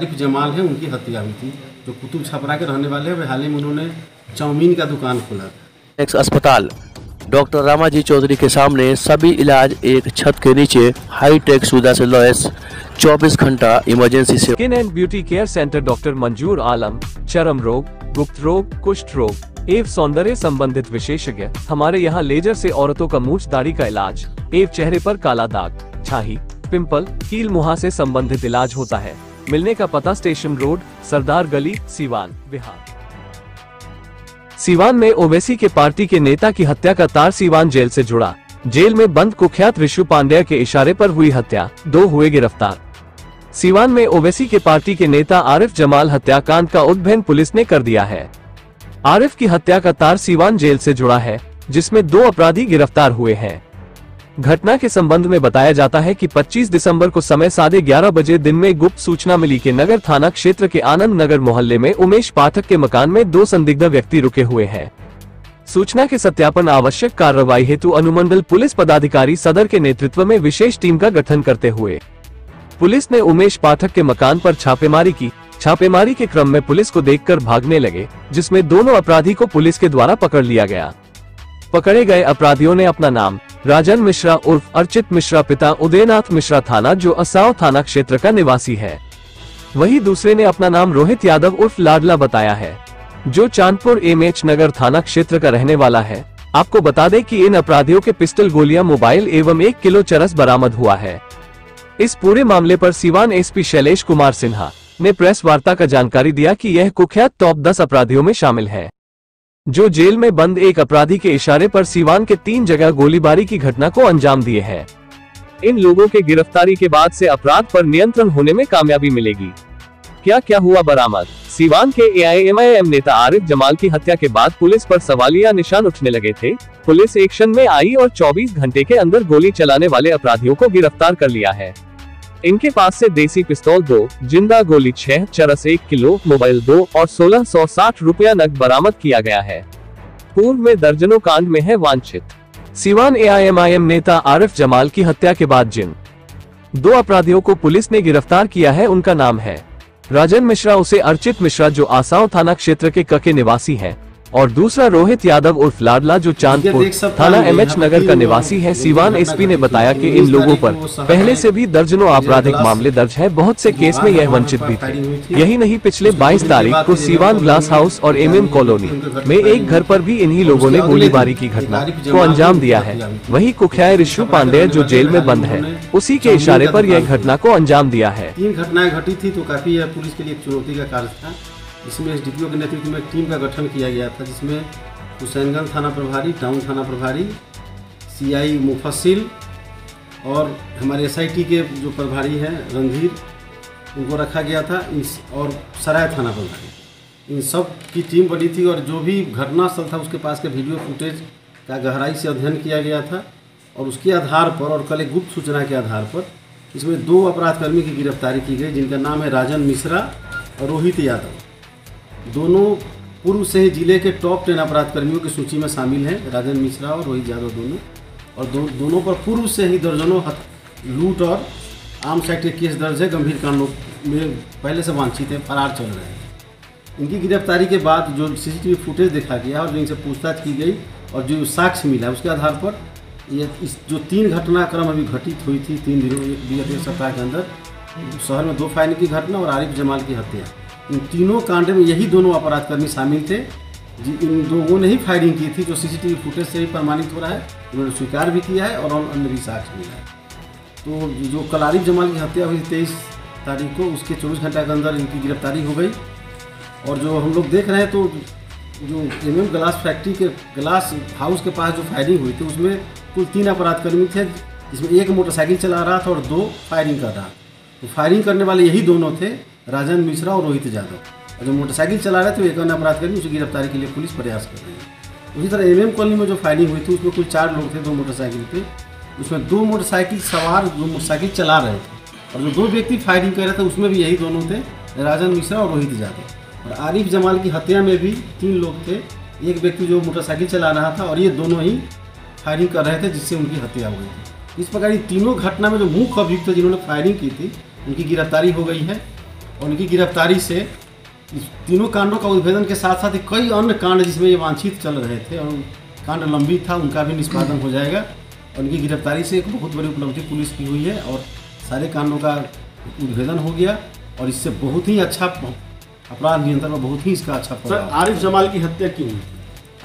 आरिफ जमाल है, उनकी हत्या हुई थी, जो कुतुब छपरा के रहने वाले हैं। हाल ही में उन्होंने चाउमीन का दुकान खोला था। एक्स अस्पताल डॉक्टर रामाजी चौधरी के सामने सभी इलाज एक छत के नीचे, हाईटेक सुविधा से लैस 24 घंटा इमरजेंसी सेवा। Skin and beauty care centre doctor मंजूर आलम, चर्म रोग, गुप्त रोग, कुष्ठ रोग एवं सौंदर्य संबंधित विशेषज्ञ। हमारे यहाँ लेजर से औरतों का मूंछ दाढ़ी का इलाज एवं चेहरे पर काला दाग, छाही, पिंपल, कील मुहां से संबंधित इलाज होता है। मिलने का पता स्टेशन रोड, सरदार गली, सीवान, बिहार। सीवान में ओवैसी के पार्टी के नेता की हत्या का तार सीवान जेल से जुड़ा। जेल में बंद कुख्यात ऋषु पांड्या के इशारे पर हुई हत्या, 2 हुए गिरफ्तार। सीवान में ओवैसी के पार्टी के नेता आरिफ जमाल हत्याकांड का उद्भेदन पुलिस ने कर दिया है। आरिफ की हत्या का तार सीवान जेल से जुड़ा है, जिसमें 2 अपराधी गिरफ्तार हुए हैं। घटना के संबंध में बताया जाता है कि 25 दिसंबर को समय 11:30 बजे दिन में गुप्त सूचना मिली कि नगर थाना क्षेत्र के आनंद नगर मोहल्ले में उमेश पाठक के मकान में 2 संदिग्ध व्यक्ति रुके हुए हैं। सूचना के सत्यापन आवश्यक कार्रवाई हेतु अनुमंडल पुलिस पदाधिकारी सदर के नेतृत्व में विशेष टीम का गठन करते हुए पुलिस ने उमेश पाठक के मकान पर छापेमारी की। छापेमारी के क्रम में पुलिस को देखकर भागने लगे, जिसमें दोनों अपराधी को पुलिस के द्वारा पकड़ लिया गया। पकड़े गए अपराधियों ने अपना नाम राजन मिश्रा उर्फ अर्चित मिश्रा, पिता उदयनाथ मिश्रा, थाना जो असाव थाना क्षेत्र का निवासी है। वहीं दूसरे ने अपना नाम रोहित यादव उर्फ लाडला बताया है, जो चांदपुर एमएच नगर थाना क्षेत्र का रहने वाला है। आपको बता दें कि इन अपराधियों के पिस्टल, गोलियां, मोबाइल एवं 1 किलो चरस बरामद हुआ है। इस पूरे मामले पर सीवान एसपी शैलेश कुमार सिन्हा ने प्रेस वार्ता का जानकारी दिया कि यह कुख्यात टॉप 10 अपराधियों में शामिल है, जो जेल में बंद एक अपराधी के इशारे पर सीवान के 3 जगह गोलीबारी की घटना को अंजाम दिए हैं। इन लोगों के गिरफ्तारी के बाद से अपराध पर नियंत्रण होने में कामयाबी मिलेगी। क्या क्या हुआ बरामद? सीवान के एआईएमआईएम नेता आरिफ जमाल की हत्या के बाद पुलिस पर सवालिया निशान उठने लगे थे। पुलिस एक्शन में आई और 24 घंटे के अंदर गोली चलाने वाले अपराधियों को गिरफ्तार कर लिया है। इनके पास से देसी पिस्तौल 2, जिंदा गोली 6, चरस 1 किलो, मोबाइल 2 और 1660 रुपया नकद बरामद किया गया है। पूर्व में दर्जनों कांड में है वांछित। सीवान एआईएमआईएम नेता आरिफ जमाल की हत्या के बाद जिन 2 अपराधियों को पुलिस ने गिरफ्तार किया है, उनका नाम है राजन मिश्रा, उसे अर्चित मिश्रा जो आसाव थाना क्षेत्र के के निवासी है, और दूसरा रोहित यादव उर्फ लाडला जो चांदपुर थाना एमएच नगर का निवासी है। सीवान एसपी ने बताया कि इन लोगों पर पहले से भी दर्जनों आपराधिक मामले दर्ज है। बहुत से केस में यह वंचित भी थे। यही नहीं, पिछले 22 तारीख को सीवान ग्लास हाउस और एमएम कॉलोनी में एक घर पर भी इन्हीं लोगों ने गोलीबारी की घटना को अंजाम दिया है। वही कुख्यात ऋषु पांड्या जो जेल में बंद है, उसी के इशारे पर यह घटना को अंजाम दिया है। 3 घटनाएं घटी थी, तो काफी पुलिस के लिए चुनौती का कार्य था। इसमें एसडीपीओ के नेतृत्व में एक टीम का गठन किया गया था, जिसमें हुसैनगंज थाना प्रभारी, टाउन थाना प्रभारी, सीआई मुफस्सिल और हमारे एसआईटी के जो प्रभारी हैं रणधीर, उनको रखा गया था, और सराय थाना प्रभारी। इन सब की टीम बनी थी और जो भी घटनास्थल था उसके पास के वीडियो फुटेज का गहराई से अध्ययन किया गया था, और उसके आधार पर और कल एक गुप्त सूचना के आधार पर इसमें 2 अपराधकर्मी की गिरफ्तारी की गई, जिनका नाम है राजन मिश्रा और रोहित यादव। दोनों पूर्व से ही जिले के टॉप 10 अपराधकर्मियों की सूची में शामिल हैं, राजन मिश्रा और रोहित यादव दोनों। और दोनों पर पूर्व से ही दर्जनों लूट और आर्म्स एक्ट के केस दर्ज है। गंभीर कांडों में पहले से वांछित हैं, फरार चल रहे हैं। इनकी गिरफ्तारी के बाद जो सीसीटीवी फुटेज देखा गया और जो इनसे पूछताछ की गई और जो साक्ष्य मिला, उसके आधार पर ये जो 3 घटनाक्रम अभी घटित हुई थी 3 दिनों, एक सप्ताह के अंदर शहर में 2 फायरिंग की घटना और आरिफ जमाल की हत्या, इन तीनों कांड में यही दोनों अपराधकर्मी शामिल थे। इन लोगों ने ही फायरिंग की थी, जो सीसीटीवी फुटेज से ही प्रमाणित हो रहा है। उन्होंने स्वीकार भी किया है और अन्य भी साक्ष्य मिला है। तो जो कल आरिफ जमाल की हत्या हुई 23 तारीख को, उसके 24 घंटे के अंदर इनकी गिरफ्तारी हो गई। और जो हम लोग देख रहे हैं, तो जो एमएम ग्लास फैक्ट्री के ग्लास हाउस के पास जो फायरिंग हुई थी, उसमें कुल 3 अपराधकर्मी थे, जिसमें एक मोटरसाइकिल चला रहा था और 2 फायरिंग कर रहा। तो फायरिंग करने वाले यही दोनों थे, राजन मिश्रा और रोहित यादव। और जो मोटरसाइकिल चला रहे थे, एक अन्य अपराधकर्मी, उसकी गिरफ्तारी के लिए पुलिस प्रयास कर रही है। उसी तरह एमएम कॉलोनी में जो फायरिंग हुई थी, उसमें कुल 4 लोग थे 2 मोटरसाइकिल पे। उसमें 2 मोटरसाइकिल सवार 2 मोटरसाइकिल चला रहे थे, और जो 2 व्यक्ति फायरिंग कर रहे थे उसमें भी यही दोनों थे, राजन मिश्रा और रोहित यादव। और आरिफ जमाल की हत्या में भी 3 लोग थे, एक व्यक्ति जो मोटरसाइकिल चला रहा था, और ये दोनों ही फायरिंग कर रहे थे, जिससे उनकी हत्या हुई थी। इस प्रकार ये तीनों घटना में जो मुख्य अभियुक्त थे जिन्होंने फायरिंग की थी, उनकी गिरफ्तारी हो गई है। और उनकी गिरफ्तारी से इस तीनों कांडों का उद्भेदन के साथ साथ कई अन्य कांड जिसमें ये वांछित चल रहे थे और कांड लंबित था, उनका भी निष्पादन हो जाएगा। और उनकी गिरफ्तारी से एक बहुत बड़ी उपलब्धि पुलिस की हुई है और सारे कांडों का उद्भेदन हो गया और इससे बहुत ही अच्छा अपराध नियंत्रण में बहुत ही इसका अच्छा सर, आरिफ जमाल की हत्या क्यों हुई?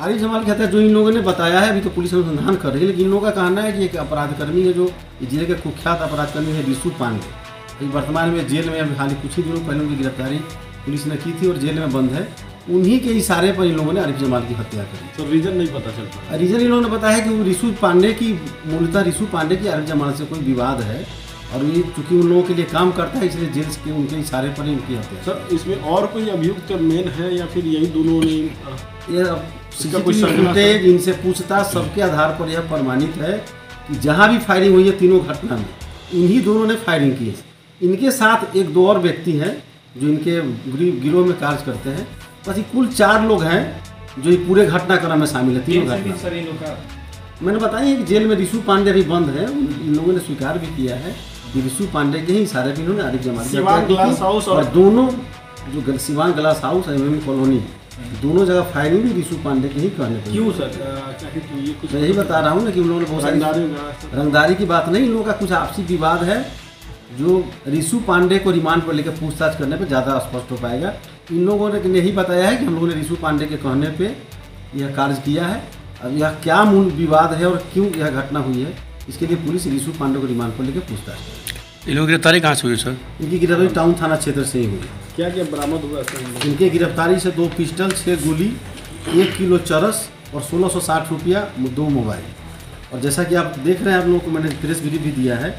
आरिफ जमाल की हत्या जो इन लोगों ने बताया है, अभी तो पुलिस अनुसंधान कर रही है, लेकिन इन लोगों का कहना है कि एक अपराधकर्मी है जो जिले के कुख्यात अपराधकर्मी है रिशु पांडे, अभी वर्तमान में जेल में, अभी हाल ही कुछ ही दिनों पहले उनकी गिरफ्तारी पुलिस ने की थी और जेल में बंद है। उन्हीं के इशारे पर इन लोगों ने आरिफ जमाल की हत्या करी। तो रीजन नहीं पता चल पाया। रीजन इन लोगों ने बताया कि वो रिशु पांडे की, मूलतः रिशु पांडे की आरिफ जमाल से कोई विवाद है और ये चूंकि उन लोगों के लिए काम करता है इसलिए जेल के उनके इशारे पर ही उनकी हत्या। सर, इसमें और कोई अभियुक्त मेन है या फिर यही दोनों ने? ये फुटेज, इनसे पूछताछ सबके आधार पर यह प्रमाणित है कि जहाँ भी फायरिंग हुई है तीनों घटना में इन्हीं दोनों ने फायरिंग की है। इनके साथ एक दो और व्यक्ति हैं जो इनके गिरोह में कार्य करते हैं। बस ये कुल 4 लोग हैं जो ये पूरे घटनाक्रम में शामिल है। तीनों घटना मैंने बताया है कि जेल में रिशु पांडे भी बंद है। इन लोगों ने स्वीकार भी किया है कि रिशु पांडे के ही इशारे पर इन्होंने आरिफ जमाल और दोनों जो सिवान ग्लास हाउस एवं कॉलोनी दोनों जगह फायरिंग भी रिशु पांडे के ही कहने पर। क्यों सर? मैं यही बता रहा हूँ ना कि उन लोगों ने बहुत सारी रंगदारी की बात नहीं, इन लोगों का कुछ आपसी विवाद है जो रिशु पांडे को रिमांड पर लेकर पूछताछ करने पे ज़्यादा स्पष्ट हो पाएगा। इन लोगों ने यही बताया है कि हम लोगों ने रिशु पांडे के कहने पे यह कार्य किया है। अब यह क्या मूल विवाद है और क्यों यह घटना हुई है, इसके लिए पुलिस रिशु पांडे को रिमांड पर लेकर पूछताछ करेगी। इन लोगों की गिरफ्तारी कहाँ से हुई सर? इनकी गिरफ्तारी टाउन थाना क्षेत्र से ही हुई। क्या क्या बरामद हुआ? इनके गिरफ्तारी से 2 पिस्टल, 6 गोली, 1 किलो चरस और 1660 रुपया, 2 मोबाइल। और जैसा कि आप देख रहे हैं, आप लोगों को मैंने प्रेस रिलीज भी दिया है।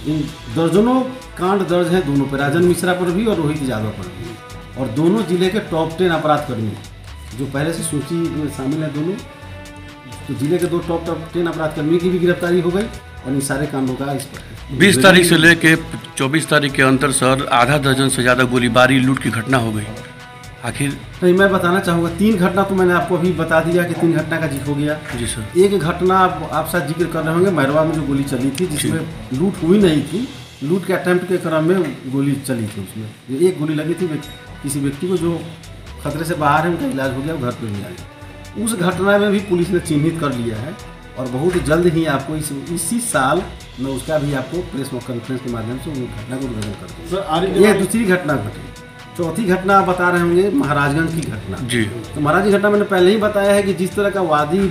इन दर्जनों कांड दर्ज हैं दोनों पर, राजन मिश्रा पर भी और रोहित यादव पर भी। और दोनों जिले के टॉप 10 अपराधकर्मी जो पहले से सूची में शामिल है दोनों, तो जिले के 2 टॉप 10 अपराधकर्मी की भी गिरफ्तारी हो गई और इन सारे कांडों का इस पर 20 तारीख से लेके 24 तारीख के अंतर सर आधा दर्जन से ज़्यादा गोलीबारी लूट की घटना हो गई। आखिर नहीं, मैं बताना चाहूँगा 3 घटना तो मैंने आपको अभी बता दिया कि 3 घटना का जिक्र हो गया। जी सर। एक घटना आप साथ जिक्र कर रहे होंगे, मैरवा में जो गोली चली थी जिसमें लूट हुई नहीं थी, लूट के अटेम्प्ट के क्रम में गोली चली थी। उसमें एक गोली लगी थी किसी व्यक्ति को जो खतरे से बाहर है, उनका इलाज हो गया, वो घर पर भी आ गया। उस घटना में भी पुलिस ने चिन्हित कर लिया है और बहुत जल्द ही आपको इसी साल मैं उसका भी आपको प्रेस कॉन्फ्रेंस के माध्यम से उस घटना को उद्घाटन कर दूँगा। ये दूसरी घटना घटी। चौथी घटना आप बता रहे होंगे महाराजगंज की घटना। जी। तो महाराज की घटना मैंने पहले ही बताया है कि जिस तरह का वादी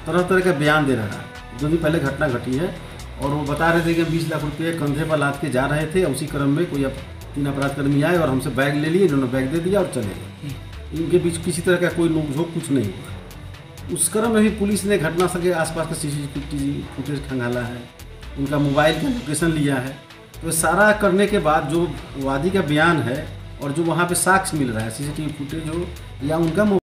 तरह तरह का बयान दे रहा है, जो भी पहले घटना घटी है और वो बता रहे थे कि 20 लाख रुपये कंधे पर लाद के जा रहे थे। उसी क्रम में कोई 3 अपराधकर्मी आए और हमसे बैग ले लिए, इन्होंने बैग दे दिया और चले गए। इनके बीच किसी तरह का कोई नोकझोंक कुछ नहीं हुआ। उस क्रम में भी पुलिस ने घटनास्थल के आसपास का CCTV फुटेज खंगाला है, उनका मोबाइल का लोकेशन लिया है। तो सारा करने के बाद जो वादी का बयान है और जो वहाँ पे साक्ष्य मिल रहा है, CCTV फुटेज हो या उनका